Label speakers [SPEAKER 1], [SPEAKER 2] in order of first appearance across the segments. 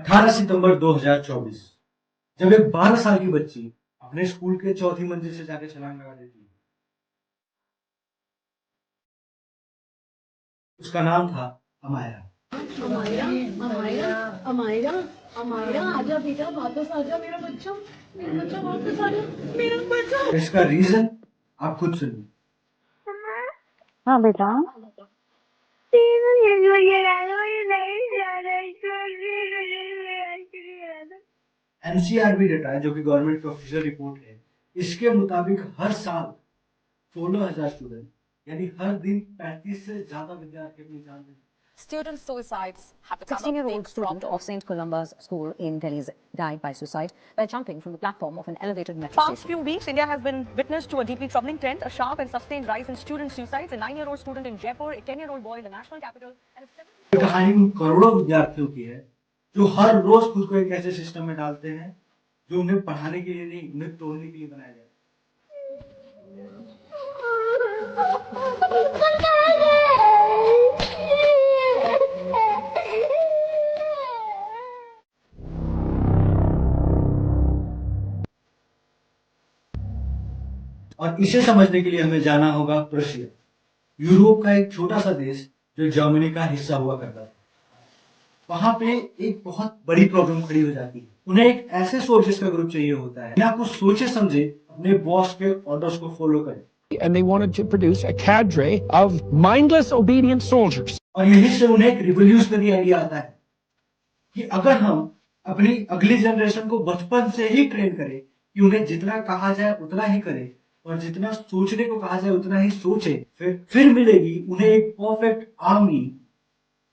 [SPEAKER 1] 18 सितंबर 2024, जब एक 12 साल की बच्ची अपने स्कूल के चौथी मंजिल से जाकर छलांग लगा देती है। उसका नाम था अमायरा।
[SPEAKER 2] अमायरा, अमायरा, अमायरा, अमायरा, आजा बेटा, वापस आजा मेरा बच्चा वापस आजा, मेरा बच्चा।
[SPEAKER 1] इसका रीजन आप खुद सुनिए।
[SPEAKER 3] हाँ बेटा।
[SPEAKER 1] एनसीआरबी डेटा है, जो कि गवर्नमेंट की ऑफिशियल रिपोर्ट है, इसके मुताबिक हर साल 16,000 स्टूडेंट, यानी हर दिन 35 से ज्यादा विद्यार्थी अपनी जान देते हैं।
[SPEAKER 4] Student suicides have become a
[SPEAKER 3] 16-year-old
[SPEAKER 4] big
[SPEAKER 3] student
[SPEAKER 4] problem.
[SPEAKER 3] of St. Columba's School in Delhi died by suicide by jumping from the platform of an elevated metro
[SPEAKER 5] Past
[SPEAKER 3] station.
[SPEAKER 5] few weeks, India has been witness to a deeply troubling trend, a sharp and sustained rise in student suicides. A 9-year-old student in Jaipur, a 10-year-old boy in the national capital, and a 7
[SPEAKER 1] ये कहानी उन करोड़ों विद्यार्थियों की है जो हर रोज खुद को एक ऐसे सिस्टम में डालते हैं जो उन्हें पढ़ाने के लिए नहीं, उन्हें तोड़ने के लिए बनाया जाता है। और इसे समझने के लिए हमें जाना होगा प्रशिया, यूरोप का एक छोटा सा देश जो जर्मनी का हिस्सा हुआ करता था। वहां पे एक बहुत बड़ी प्रॉब्लम खड़ी हो जाती है। उन्हें एक ऐसे सोल्जर्स का ग्रुप चाहिए होता है बिना कुछ सोचे समझे अपने बॉस के ऑर्डर्स को फॉलो करे।
[SPEAKER 6] And they wanted to produce a cadre of mindless, obedient soldiers.
[SPEAKER 1] और यहीं से उन्हें एक रिवोल्यूशनरी आइडिया आता है कि अगर हम अपनी अगली जनरेशन को बचपन से ही ट्रेन करें कि उन्हें जितना कहा जाए उतना ही करे और जितना सोचने को कहा जाए उतना ही सोचे, फिर मिलेगी उन्हें एक परफेक्ट आर्मी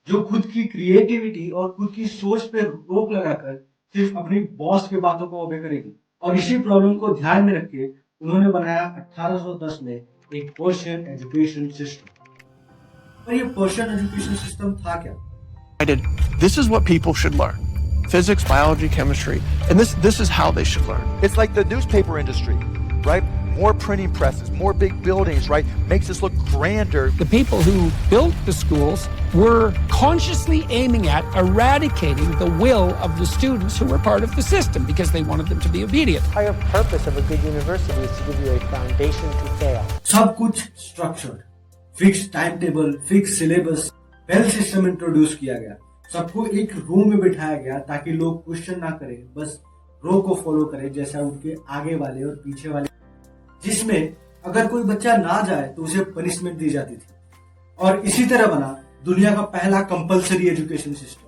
[SPEAKER 1] जो खुद की क्रिएटिविटी और खुद की सोच पे रोक लगाकर सिर्फ अपनी बॉस के बातों को ओबे करेगी। और इसी प्रॉब्लम को ध्यान में रख के उन्होंने बनाया 1810 में एक पर्शियन एजुकेशन सिस्टम। और ये पर्शियन एजुकेशन सिस्टम था क्या?
[SPEAKER 7] This is what people should learn. Physics, biology, chemistry. And this is how they should learn.
[SPEAKER 8] It's like the newspaper industry, right? More printing presses, more big buildings, right? Makes us look grander.
[SPEAKER 6] The people who built the schools were consciously aiming at eradicating the will of the students who were part of the system because they wanted them to be obedient.
[SPEAKER 9] The entire purpose of a good university is to give you a foundation to fail.
[SPEAKER 1] सब कुछ structured, fix timetable, fix syllabus, bell system introduce किया गया। सबको एक room में बिठाया गया ताकि लोग क्वेश्चन ना करें, बस रो को फॉलो करें जैसा उनके आगे वाले और पीछे वाले, जिसमें अगर कोई बच्चा ना जाए तो उसे पनिशमेंट दी जाती थी। और इसी तरह बना दुनिया का पहला कंपलसरी एजुकेशन सिस्टम,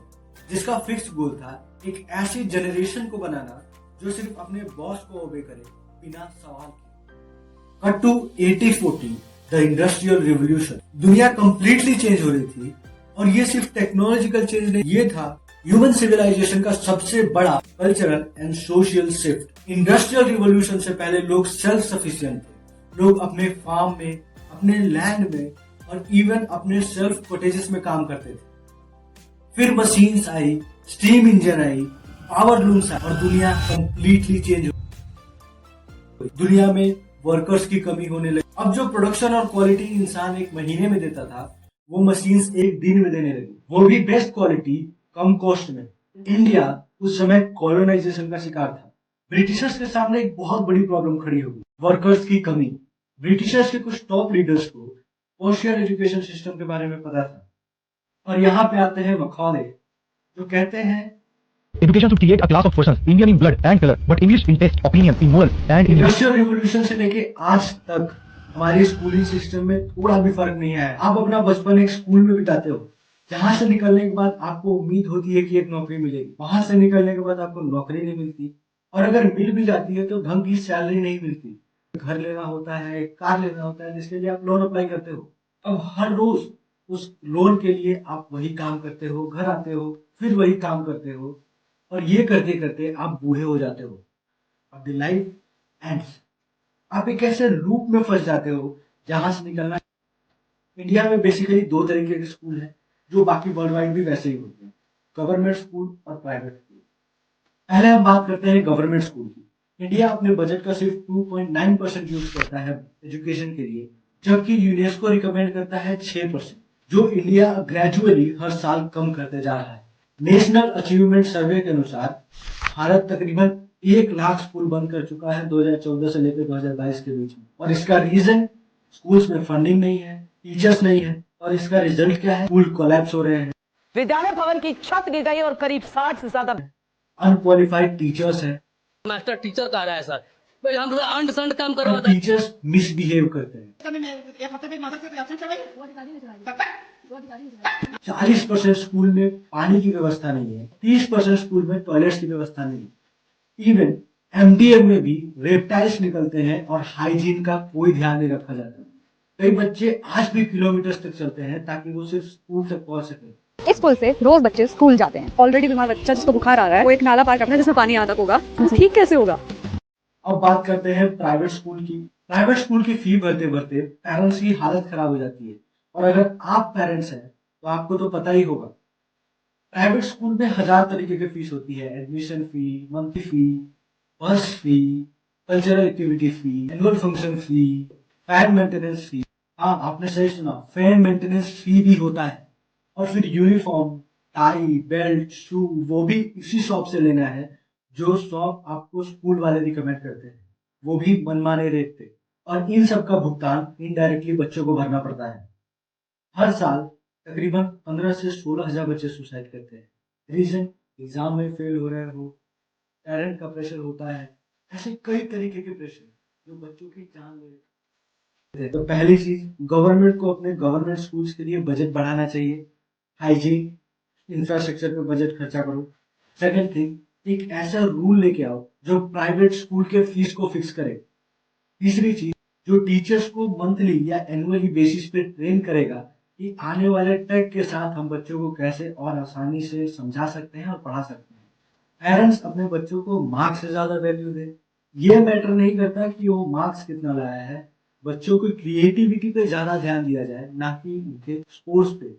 [SPEAKER 1] जिसका फिक्स गोल था एक ऐसी जनरेशन को बनाना जो सिर्फ अपने बॉस को ओबे करे बिना सवाल किए। Cut to 1840, the industrial revolution. दुनिया कंप्लीटली चेंज हो रही थी और ये सिर्फ टेक्नोलॉजिकल चेंज नहीं, ये था ह्यूमन सिविलाइजेशन का सबसे बड़ा cultural and social shift. Industrial revolution से पहले लोग सेल्फ सफिशिएंट थे। लोग अपने फार्म में, अपने लैंड में और इवन अपने सेल्फ कॉटेजेस में काम करते थे। फिर मशीन्स आई, स्टीम इंजन आई, पावर लूम्स आई और दुनिया कंप्लीटली चेंज हो गई। दुनिया में वर्कर्स की कमी होने लगी। अब जो प्रोडक्शन और क्वालिटी इंसान एक महीने में देता था वो मशीन्स एक दिन में देने लगी, वो भी बेस्ट क्वालिटी कम कॉस्ट में। इंडिया उस समय कॉलोनाइजेशन का शिकार था। ब्रिटिशर्स के सामने एक बहुत बड़ी प्रॉब्लम खड़ी हो गई, वर्कर्स की कमी। ब्रिटिशर्स के कुछ टॉप लीडर्स को पर्शियन एजुकेशन सिस्टम के बारे में पता था और यहाँ पे आते हैं मकॉले, जो कहते हैं
[SPEAKER 10] Education to create a class of persons, Indian in blood and color, but English in taste, opinion, in moral and in
[SPEAKER 1] industrial revolution से लेके आज तक हमारी स्कूलिंग सिस्टम में थोड़ा भी फर्क नहीं आया। आप अपना बचपन एक स्कूल में बिताते हो, जहां से निकलने के बाद आपको उम्मीद होती है कि एक नौकरी मिलेगी, वहां से निकलने के बाद आपको नौकरी नहीं मिलती और अगर मिल भी जाती है तो ढंग की सैलरी नहीं मिलती। घर लेना होता है, कार लेना होता है, जिसके लिए आप लोन अप्लाई करते हो। अब हर रोज उस लोन के लिए आप वही काम करते हो, घर आते हो, फिर वही काम करते हो और ये करते करते आप बूढ़े हो जाते हो। अब द लाइफ एंड्स। आप एक ऐसे लूप में फंस जाते हो जहां से निकलना। इंडिया में बेसिकली दो तरीके के स्कूल हैं जो बाकी वर्ल्ड वाइड भी वैसे ही होते हैं, गवर्नमेंट स्कूल और प्राइवेट स्कूल। पहले हम बात करते हैं गवर्नमेंट स्कूल की। इंडिया अपने बजट का सिर्फ 2.9% यूज करता है एजुकेशन के लिए, जबकि यूनेस्को रिकमेंड करता है 6%, जो इंडिया ग्रेजुअली हर साल कम करते जा रहा है। नेशनल अचीवमेंट सर्वे के अनुसार भारत तकरीबन 1 लाख स्कूल बंद कर चुका है 2014 से लेकर 2022 के बीच में। और इसका रीजन स्कूल्स में फंडिंग नहीं है, टीचर्स नहीं है, और इसका रिजल्ट क्या है? स्कूल कोलैप्स हो रहे हैं,
[SPEAKER 5] विद्यालय भवन की छत गिर गई और करीब 60 से ज्यादा
[SPEAKER 1] अनक्वालिफाइड टीचर्स हैं,
[SPEAKER 11] मास्टर टीचर कह रहा है सर, भाई हम अंड संड काम करवाते हैं।
[SPEAKER 1] टीचर्स मिसबिहेव करते हैं। 40% स्कूल में पानी की व्यवस्था नहीं है, 30% स्कूल में टॉयलेट्स की व्यवस्था नहीं है। इवन एमडीएम में भी रेप्टाइल्स निकलते हैं और हाइजीन का कोई ध्यान नहीं रखा जाता। कई बच्चे आज भी किलोमीटर तक चलते हैं ताकि वो सिर्फ स्कूल तक पहुंच सके।
[SPEAKER 3] इस पुल से रोज बच्चे स्कूल जाते हैं। ऑलरेडी बीमार बच्चा जिसको बुखार आ रहा है वो एक नाला पार करना है जिसमें पानी यहाँ तक होगा, ठीक कैसे होगा?
[SPEAKER 1] अब बात करते हैं प्राइवेट स्कूल की। प्राइवेट स्कूल की फी भरते भरते पेरेंट्स की हालत खराब हो जाती है। और अगर आप पेरेंट्स हैं तो आपको तो पता ही होगा, प्राइवेट स्कूल में 1000 तरीके की फीस होती है। एडमिशन फी, मंथली फी, बस फी, कल्चरल एक्टिविटी फी, एनुअल फंक्शन फी, फैन मेंटेनेंस फी। हाँ, आपने सही सुना, फैन मेंटेनेंस फी भी होता है। और फिर यूनिफॉर्म, टाई, बेल्ट, शू वो भी इसी शॉप से लेना है जो शॉप आपको स्कूल वाले रिकमेंड करते हैं, वो भी मनमाने रेट पे। और इन सब का भुगतान इनडायरेक्टली बच्चों को भरना पड़ता है। हर साल तकरीबन 15 से 16 हजार बच्चे सुसाइड करते हैं। रीजन एग्जाम में फेल हो रहे हो, पेरेंट का प्रेशर होता है, ऐसे कई तरीके के प्रेशर जो बच्चों की जान ले लेते हैं। तो पहली चीज, गवर्नमेंट को अपने गवर्नमेंट स्कूल्स के लिए बजट बढ़ाना चाहिए। हाइजीन, इंफ्रास्ट्रक्चर पे बजट खर्चा करो। सेकंड थिंग, एक ऐसा रूल लेके आओ जो प्राइवेट स्कूल के फीस को फिक्स करे। तीसरी चीज, जो टीचर्स को मंथली या एनुअली बेसिस पे ट्रेन करेगा कि आने वाले टेक के साथ हम बच्चों को कैसे और आसानी से समझा सकते हैं और पढ़ा सकते हैं। पेरेंट्स अपने बच्चों को मार्क्स से ज्यादा वैल्यू दे। ये मैटर नहीं करता कि वो मार्क्स कितना लाया है, बच्चों की क्रिएटिविटी पे ज्यादा ध्यान दिया जाए, ना कि उनके स्कोर्स पे।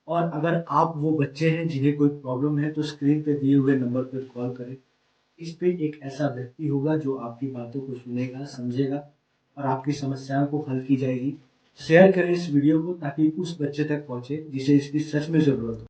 [SPEAKER 1] और अगर आप वो बच्चे हैं जिन्हें कोई प्रॉब्लम है तो स्क्रीन पे दिए हुए नंबर पर कॉल करें। इस पे एक ऐसा व्यक्ति होगा जो आपकी बातों को सुनेगा, समझेगा और आपकी समस्याओं को हल की जाएगी। शेयर करें इस वीडियो को ताकि उस बच्चे तक पहुंचे जिसे इसकी सच में जरूरत हो।